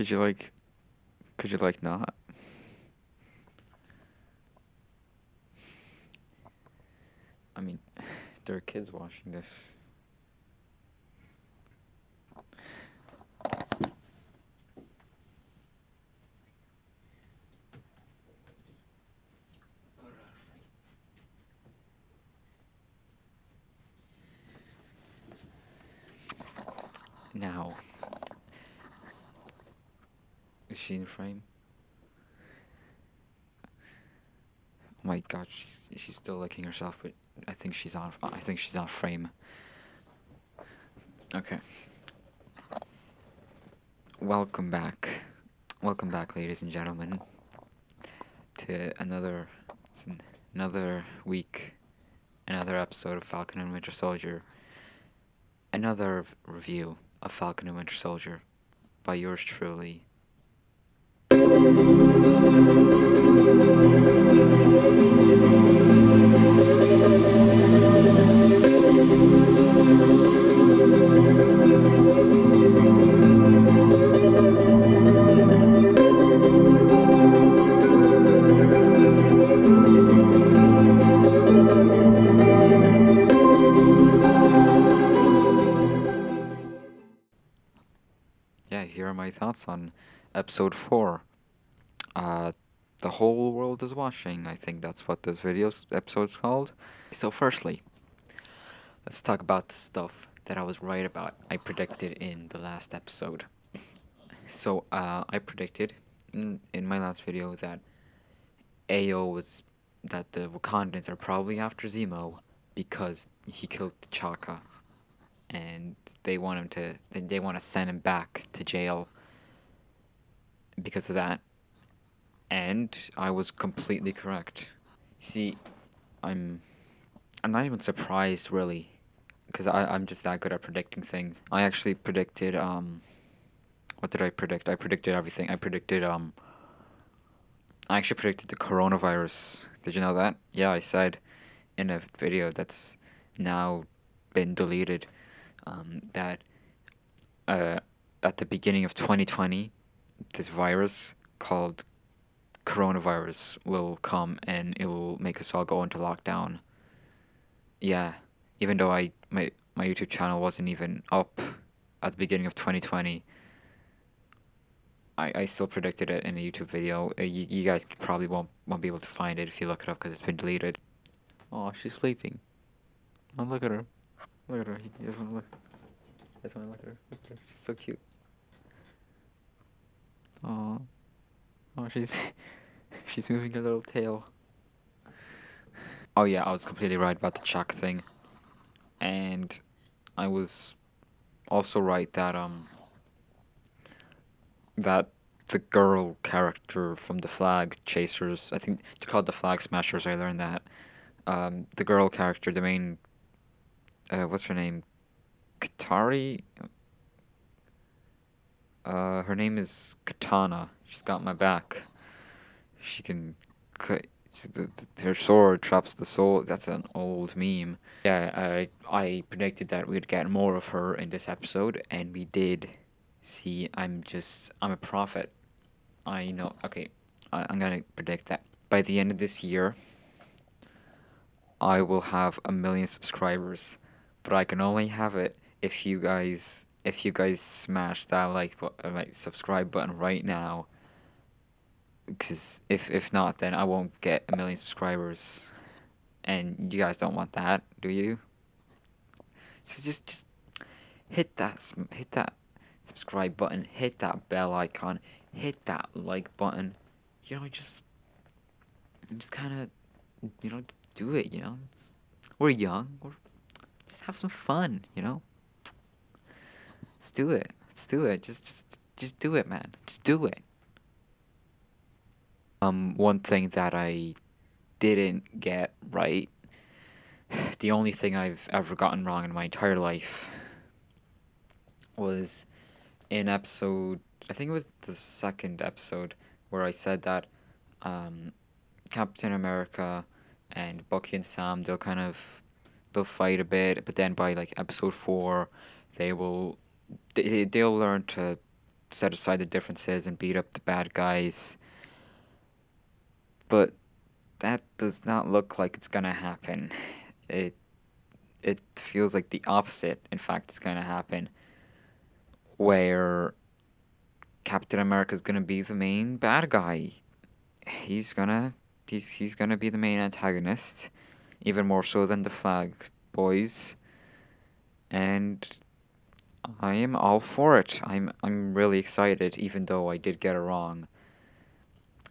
Could you like, could you like not? I mean, there are kids watching this. Now, is she in frame? Oh my God, she's still licking herself, but I think she's on. I think she's on frame. Okay. Welcome back. Welcome back, ladies and gentlemen, to another week, another episode of Falcon and Winter Soldier, another review of Falcon and Winter Soldier by yours truly. Yeah, here are my thoughts on episode 4. Uh, the whole world is watching. I think that's what this episode's called. So, firstly, let's talk about the stuff that I was right about. I predicted in the last episode. So, I predicted in my last video that that the Wakandans are probably after Zemo because he killed T'Chaka, and they want to send him back to jail because of that. And I was completely correct. See, I'm I'm not even surprised really, because I'm just that good at predicting things. I actually predicted what did I predict? I predicted everything. I actually predicted the coronavirus. Did you know that? Yeah, I said in a video that's now been deleted, that uh at the beginning of 2020, this virus called coronavirus will come and it will make us all go into lockdown. Yeah, even though my YouTube channel wasn't even up at the beginning of 2020, I still predicted it in a YouTube video. You guys probably won't be able to find it if you look it up because it's been deleted. Oh, she's sleeping. Oh, look at her. Look at her. You just want to look. You just want to look at her. Look at her. She's so cute. Oh, oh, she's she's moving her little tail. Oh yeah, I was completely right about the Chuck thing, and I was also right that the girl character from the Flag Chasers, I think they're called the Flag Smashers. I learned that. The girl character, the main, what's her name? Katari. Her name is Katana. She's got my back. She can cut. Her sword traps the soul. That's an old meme. Yeah, I predicted that we'd get more of her in this episode, and we did. See, I'm a prophet. I know. Okay, I'm gonna predict that by the end of this year, I will have 1 million subscribers, but I can only have it if you guys smash that like subscribe button right now. Because if not, then I won't get 1 million subscribers, and you guys don't want that, do you? So just hit that subscribe button, hit that bell icon, hit that like button. You know, just kind of do it. We're young. Just have some fun. Let's do it. Let's do it. Just do it, man. Just do it. One thing that I didn't get right, the only thing I've ever gotten wrong in my entire life was in episode, I think it was the second episode, where I said that um, Captain America and Bucky and Sam, they'll fight a bit, but then by like episode 4, they will they'll learn to set aside the differences and beat up the bad guys. But that does not look like it's gonna happen. It it feels like the opposite, in fact, is gonna happen, where Captain America's gonna be the main bad guy. He's gonna he's gonna be the main antagonist, even more so than the Flag Boys, and I am all for it. I'm really excited, even though I did get it wrong.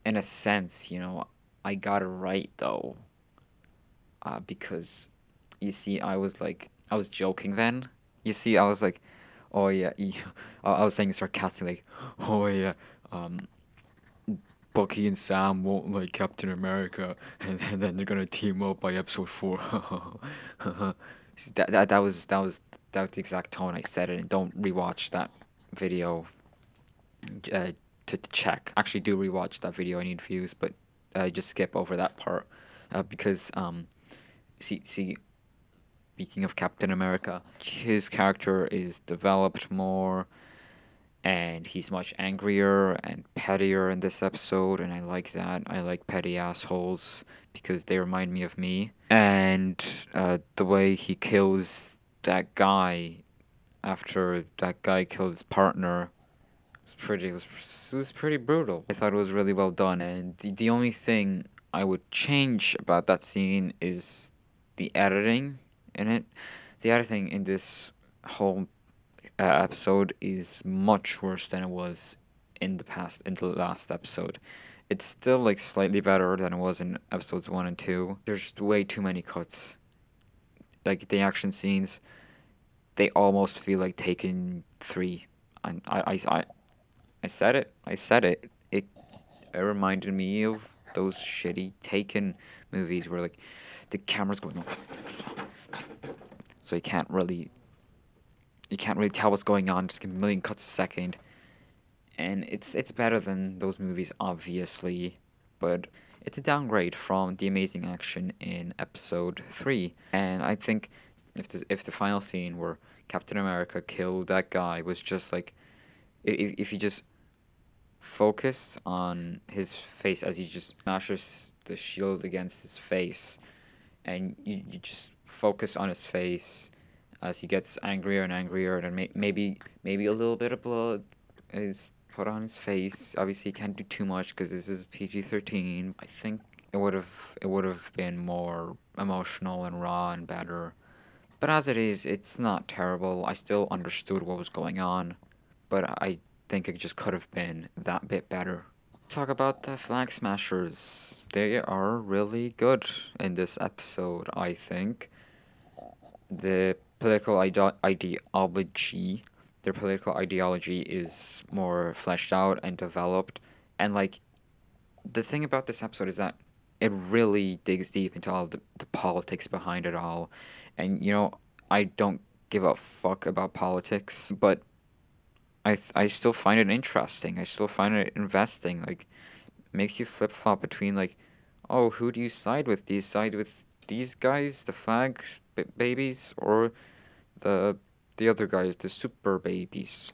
In a sense, I got it right though, because you see, I was joking then. You see, I was like, oh yeah, I was saying sarcastically, like, oh yeah, um, Bucky and Sam won't like Captain America, and then they're gonna team up by episode 4. See, that was the exact tone I said it, and don't rewatch that video to check. Actually, do rewatch that video. I need views, but just skip over that part because see, speaking of Captain America, his character is developed more, and he's much angrier and pettier in this episode, and I like that. I like petty assholes because they remind me of me. And the way he kills that guy after that guy killed his partner it was pretty brutal. I thought it was really well done, and the only thing I would change about that scene is the editing in it. The editing in this whole episode is much worse than it was in the last episode. It's still like slightly better than it was in episodes 1 and 2. There's way too many cuts. Like the action scenes, they almost feel like Taken 3. And I said it. I said it. It reminded me of those shitty Taken movies where like the camera's going, so you can't really tell what's going on. Just a million cuts a second, and it's better than those movies, obviously, but it's a downgrade from the amazing action in Episode 3. And I think if the final scene where Captain America killed that guy was just like if you just focus on his face as he just smashes the shield against his face, and you just focus on his face as he gets angrier and angrier, and then maybe a little bit of blood is put on his face. Obviously, you can't do too much because this is PG-13. I think it would have been more emotional and raw and better. But as it is, it's not terrible. I still understood what was going on, but I think it just could have been that bit better. Talk about the Flag Smashers. They are really good in this episode, I think. The their political ideology is more fleshed out and developed. And like the thing about this episode is that it really digs deep into all the politics behind it all. And I don't give a fuck about politics, but I still find it interesting. I still find it investing. Like makes you flip flop between like, oh, who do you side with? Do you side with these guys, the flag babies, or the the other guys, the super babies?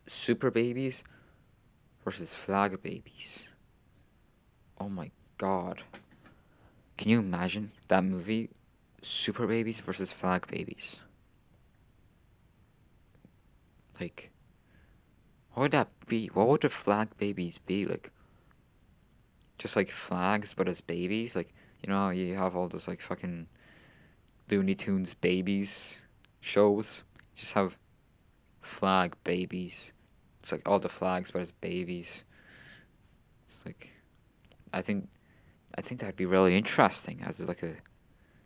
Super babies versus flag babies. Oh my god. Can you imagine that movie? Super babies versus flag babies. Like, what would that be? What would the flag babies be? Like, just like flags, but as babies? Like, you have all those like fucking Looney Tunes babies shows. Just have flag babies. It's like all the flags, but as babies. It's like, I think, I think that'd be really interesting as like a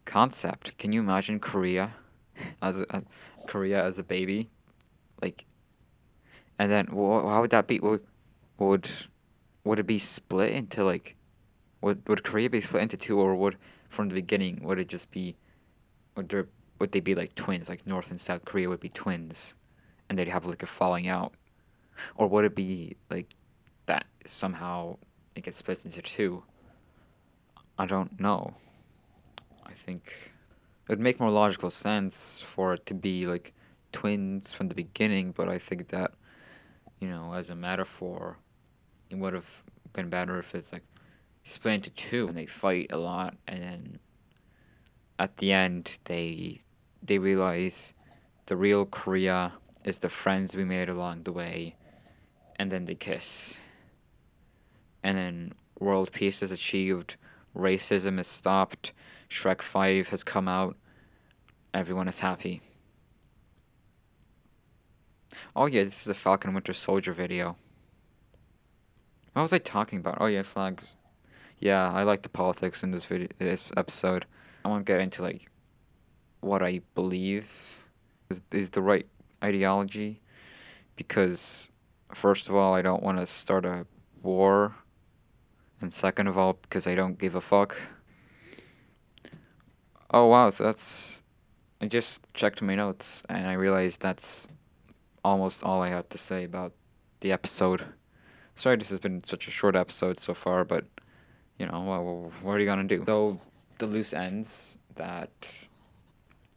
concept. Can you imagine Korea as a baby? Like, and then how would that be? Would would it be split into like would Korea be split into two, or would from the beginning would it just be would there would they be like twins, like North and South Korea would be twins, and they'd have like a falling out, or would it be like that somehow it gets split into two? I don't know. I think it would make more logical sense for it to be like twins from the beginning, but I think that as a metaphor. It would have been better if it's like split into two and they fight a lot, and then at the end they realize the real Korea is the friends we made along the way, and then they kiss. And then world peace is achieved, racism is stopped, Shrek 5 has come out, everyone is happy. Oh yeah, this is a Falcon Winter Soldier video. What was I talking about? Oh yeah, flags. Yeah, I like the politics in this episode. I won't get into like what I believe is the right ideology because first of all, I don't want to start a war, and second of all, because I don't give a fuck. Oh wow, so that's I just checked my notes and I realized that's almost all I had to say about the episode. Sorry, this has been such a short episode so far, but what are you gonna do? So the loose ends that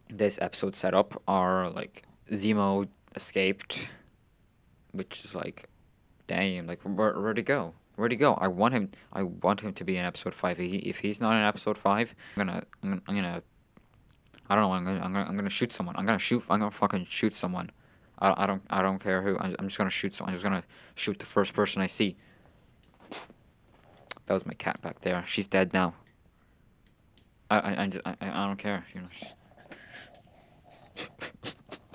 this episode set up are like Zemo escaped, which is like, damn, like where'd he go? Where'd he go? I want him to be in episode five. If he's not in episode five, I don't know. I'm gonna shoot someone. I'm gonna fucking shoot someone. I don't care who. I'm just gonna shoot someone. I'm just gonna shoot the first person I see. That was my cat back there. She's dead now. I don't care.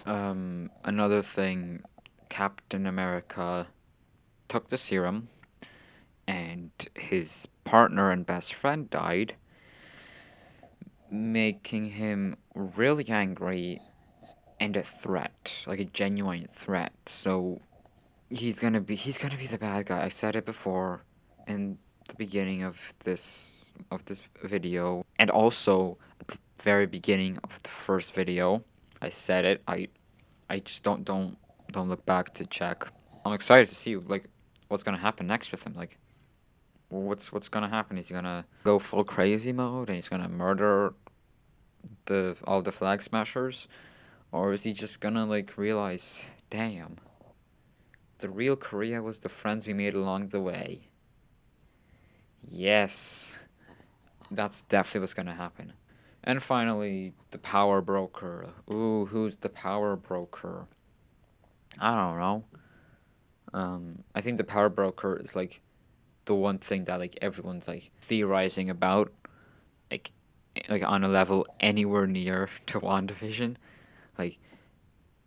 Another thing, Captain America took the serum, and his partner and best friend died, making him really angry and a threat, like a genuine threat. So he's gonna be the bad guy. I said it before in the beginning of this video, and also at the very beginning of the first video. I said it. I just don't look back to check. I'm excited to see like what's gonna happen next with him. Like what's gonna happen? He's gonna go full crazy mode and he's gonna murder the all the flag smashers, or is he just gonna like realize, damn, the real Korea was the friends we made along the way. Yes, that's definitely what's gonna happen. And finally, the power broker. Ooh, who's the power broker? I don't know. I think the power broker is like the one thing that like everyone's like theorizing about, like like on a level anywhere near to WandaVision. Like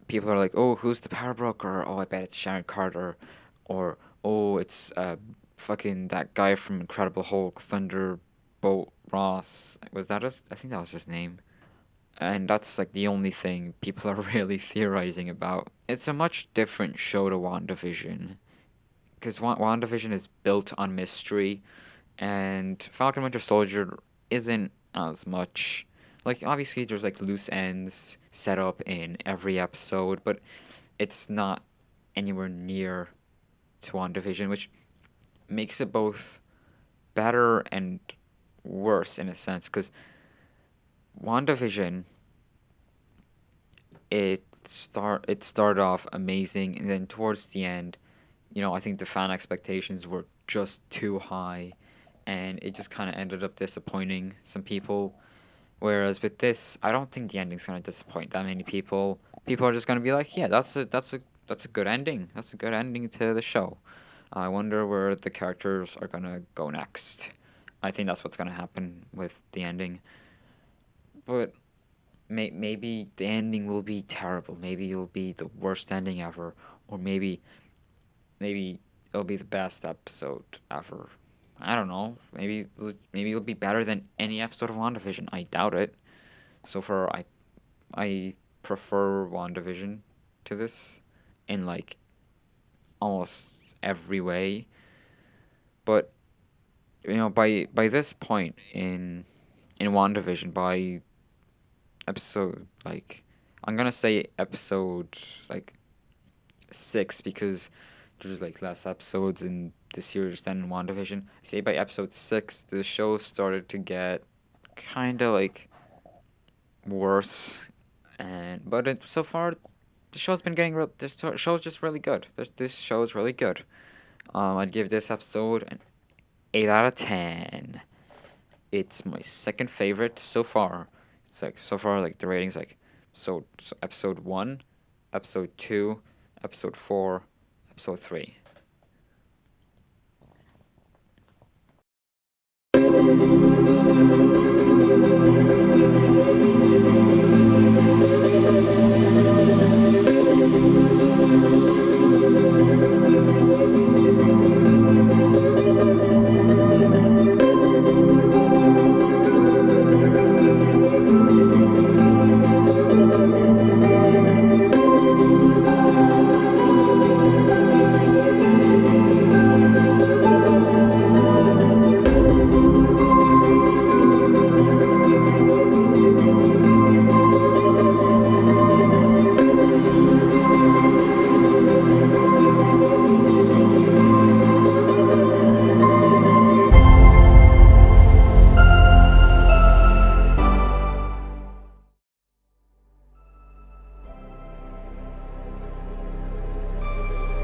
people are like, oh, who's the power broker? Oh, I bet it's Sharon Carter, or oh, it's fucking that guy from Incredible Hulk, Thunderbolt Ross. Was that it? I think that was his name. And that's like the only thing people are really theorizing about. It's a much different show to WandaVision because WandaVision is built on mystery, and Falcon Winter Soldier isn't as much. Like obviously there's like loose ends set up in every episode, but it's not anywhere near to WandaVision, which makes it both better and worse in a sense. Because WandaVision, it started off amazing, and then towards the end, I think the fan expectations were just too high, and it just kind of ended up disappointing some people. Whereas with this, I don't think the ending's gonna disappoint that many people. People are just gonna be like, yeah, that's a good ending. That's a good ending to the show. I wonder where the characters are gonna go next. I think that's what's gonna happen with the ending. But maybe the ending will be terrible. Maybe it'll be the worst ending ever, or maybe it'll be the best episode ever. I don't know. Maybe it'll be better than any episode of WandaVision. I doubt it. So far, I prefer WandaVision to this in like almost every way. But by this point in WandaVision, by episode like I'm gonna say episode like 6 because there's like less episodes in the series than in WandaVision. I say by episode 6 the show started to get kind of like worse, and but so far the show's been getting real. This show's just really good. This show's really good. I'd give this episode an 8 out of 10. It's my second favorite so far. It's like so far like the ratings like so episode 1, episode 2, episode 4, episode 3.